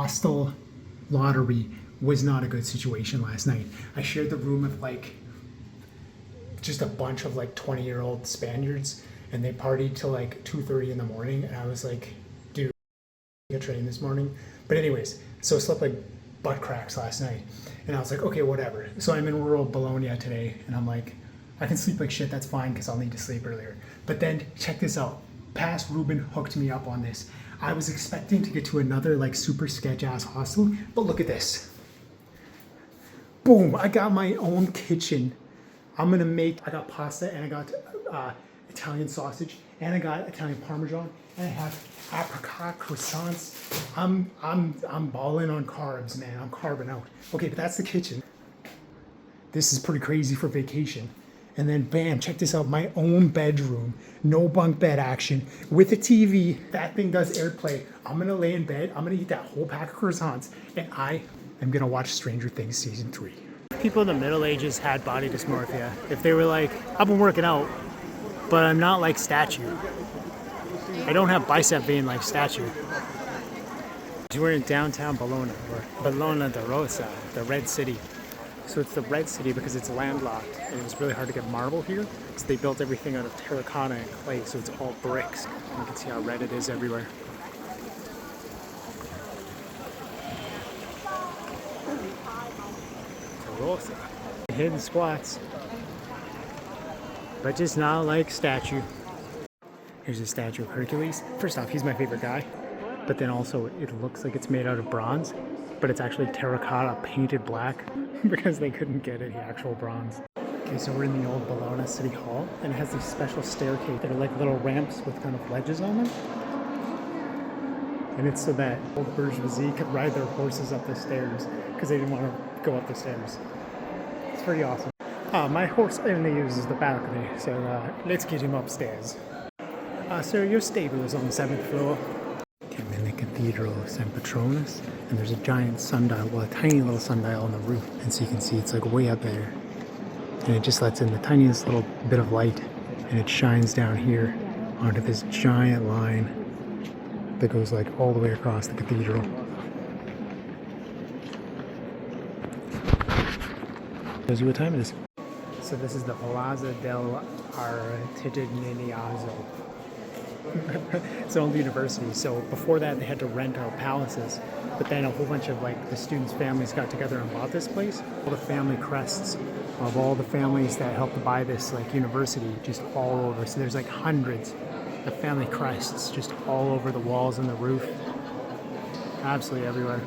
hostel lottery was not a good situation last night. I shared the room with like just a bunch of like 20-year-old Spaniards, and they partied till like 2:30 in the morning, and I was like, dude, a train this morning. But anyways, so I slept like butt cracks last night, and I was like, okay, whatever. So I'm in rural Bologna today, and I'm like, I can sleep like shit, that's fine, because I'll need to sleep earlier. But then check this out. Past Ruben hooked me up on this. I was expecting to get to another like super sketch ass hostel, but look at this. Boom, I got my own kitchen. I got pasta, and I got Italian sausage, and I got Italian Parmesan, and I have apricot croissants. I'm balling on carbs, man. I'm carving out. Okay, but that's the kitchen. This is pretty crazy for vacation. And then bam, check this out, my own bedroom, no bunk bed action, with a TV. That thing does AirPlay. I'm gonna lay in bed, I'm gonna eat that whole pack of croissants, and I am gonna watch Stranger Things season 3. People in the Middle Ages had body dysmorphia. If they were like, I've been working out, but I'm not like statue. I don't have bicep vein like statue. We're in downtown Bologna, or Bologna de Rosa, the Red City. So it's the Red City because it's landlocked, and it was really hard to get marble here. So they built everything out of terracotta and clay, so it's all bricks. You can see how red it is everywhere. Rosa. Hidden squats, but just not like statue. Here's a statue of Hercules. First off, he's my favorite guy, but then also it looks like it's made out of bronze, but it's actually terracotta painted black because they couldn't get any actual bronze. Okay, so we're in the old Bologna City Hall, and it has these special staircases that are like little ramps with kind of ledges on them. And it's so that old bourgeoisie could ride their horses up the stairs because they didn't want to go up the stairs. It's pretty awesome. My horse only uses the balcony, so let's get him upstairs. Sir, your stable is on the 7th floor. I'm in the Cathedral of St. Patronus, and there's a giant sundial, well, a tiny little sundial on the roof. And so you can see it's like way up there. And it just lets in the tiniest little bit of light, and it shines down here onto this giant line that goes like all the way across the cathedral. Tells you what time it is. So this is the Plaza del Artigianato. It's an old university, so before that they had to rent out palaces, but then a whole bunch of like the students' families got together and bought this place. All the family crests of all the families that helped to buy this like university just all over. So there's like hundreds of family crests just all over the walls and the roof. Absolutely everywhere.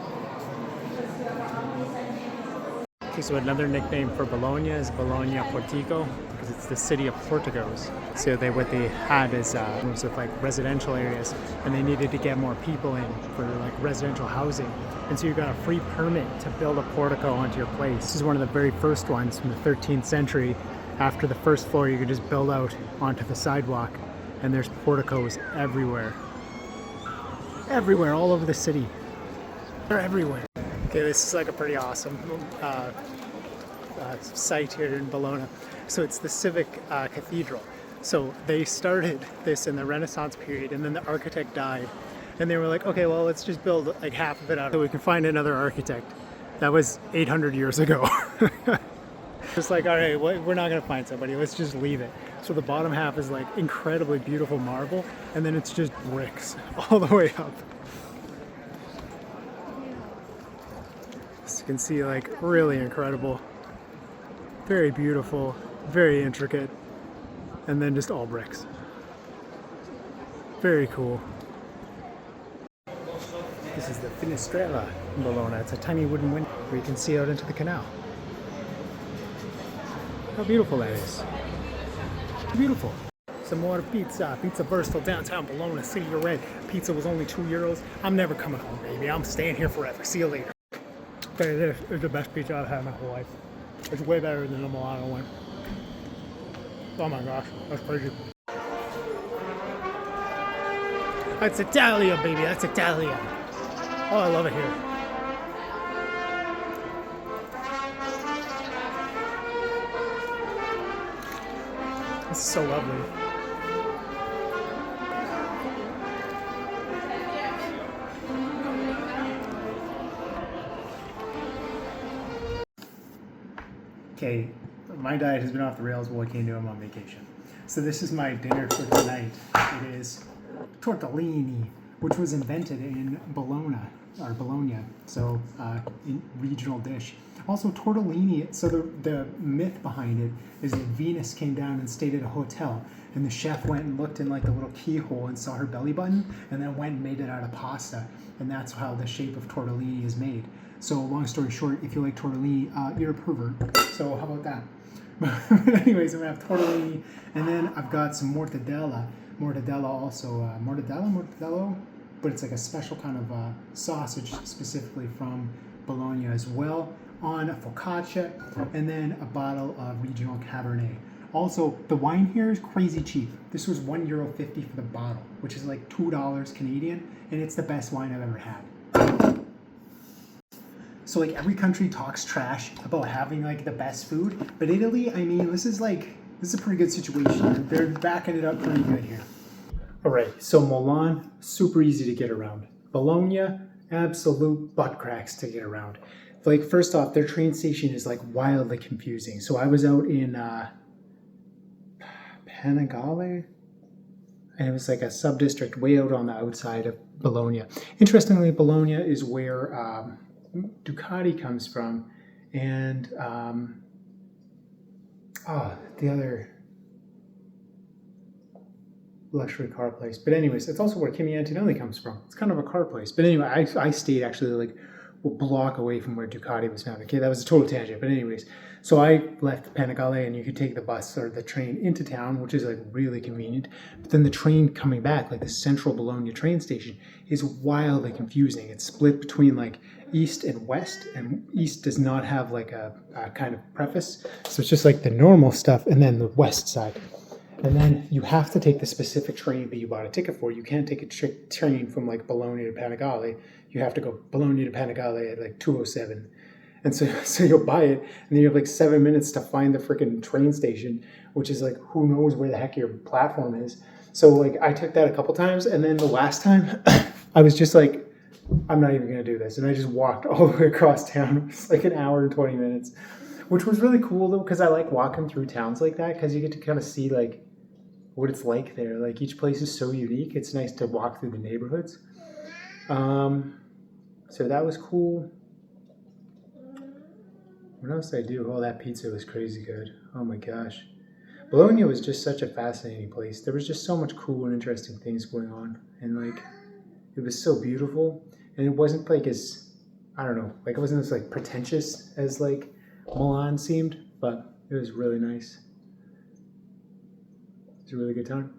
Okay, so another nickname for Bologna is Bologna Portico, because it's the city of porticos. So what they had is rooms with like residential areas, and they needed to get more people in for like residential housing. And so you got a free permit to build a portico onto your place. This is one of the very first ones from the 13th century. After the first floor, you could just build out onto the sidewalk, and there's porticos everywhere. Everywhere, all over the city. They're everywhere. Okay, this is like a pretty awesome site here in Bologna. So it's the Civic Cathedral. So they started this in the Renaissance period, and then the architect died. And they were like, okay, well, let's just build like half of it out so we can find another architect. That was 800 years ago. Just like, all right, we're not gonna find somebody, let's just leave it. So the bottom half is like incredibly beautiful marble, and then it's just bricks all the way up. As you can see, like really incredible, very beautiful, very intricate, and then just all bricks. Very cool. This is the Finestrella in Bologna. It's a tiny wooden window where you can see out into the canal. How beautiful that is. Beautiful. Some more pizza. Pizza Burstal, downtown Bologna, City of Red. Pizza was only €2. I'm never coming home, baby. I'm staying here forever. See you later. But this is the best pizza I've had in my whole life. It's way better than the Milano one. Oh my gosh, that's crazy. That's Italia, baby. That's Italia. Oh, I love it here. It's so lovely. Okay, my diet has been off the rails while I came to I'm on vacation. So this is my dinner for tonight. It is tortellini, which was invented in Bologna, so in regional dish. Also tortellini, so the myth behind it is that Venus came down and stayed at a hotel, and the chef went and looked in like the little keyhole and saw her belly button, and then went and made it out of pasta, and that's how the shape of tortellini is made. So long story short, if you like tortellini, you're a pervert. So how about that? But anyways, I'm gonna have tortellini, and then I've got some mortadella. Mortadella also, mortadello, but it's like a special kind of sausage specifically from Bologna as well, on a focaccia, and then a bottle of regional Cabernet. Also, the wine here is crazy cheap. This was €1.50 for the bottle, which is like $2 Canadian, and it's the best wine I've ever had. So like every country talks trash about having like the best food, but Italy, I mean, this is a pretty good situation. They're backing it up pretty good here. All right, so Milan, super easy to get around. Bologna, absolute butt cracks to get around. Like first off, their train station is like wildly confusing. So I was out in Panigale, and it was like a sub-district way out on the outside of Bologna. Interestingly, Bologna is where Ducati comes from, and the other luxury car place. But anyways, it's also where Kimi Antonelli comes from. It's kind of a car place. But anyway, I stayed actually like a block away from where Ducati was founded. Okay, that was a total tangent. But anyways, so I left Panigale, and you could take the bus or the train into town, which is like really convenient. But then the train coming back, like the central Bologna train station, is wildly confusing. It's split between like east and west, and east does not have like a kind of preface. So it's just like the normal stuff, and then the west side. And then you have to take the specific train that you bought a ticket for. You can't take a train from like Bologna to Panigale. You have to go Bologna to Panigale at like 2:07. And so you'll buy it, and then you have like 7 minutes to find the freaking train station, which is like, who knows where the heck your platform is. So like I took that a couple times, and then the last time I was just like, I'm not even going to do this. And I just walked all the way across town. It was like an hour and 20 minutes, which was really cool though, because I like walking through towns like that, because you get to kind of see like what it's like there. Like each place is so unique. It's nice to walk through the neighborhoods. So that was cool. What else did I do? Oh, that pizza was crazy good. Oh my gosh. Bologna was just such a fascinating place. There was just so much cool and interesting things going on. And like, it was so beautiful. And it wasn't like as, I don't know, like it wasn't as like pretentious as like Milan seemed, but it was really nice. It was a really good time.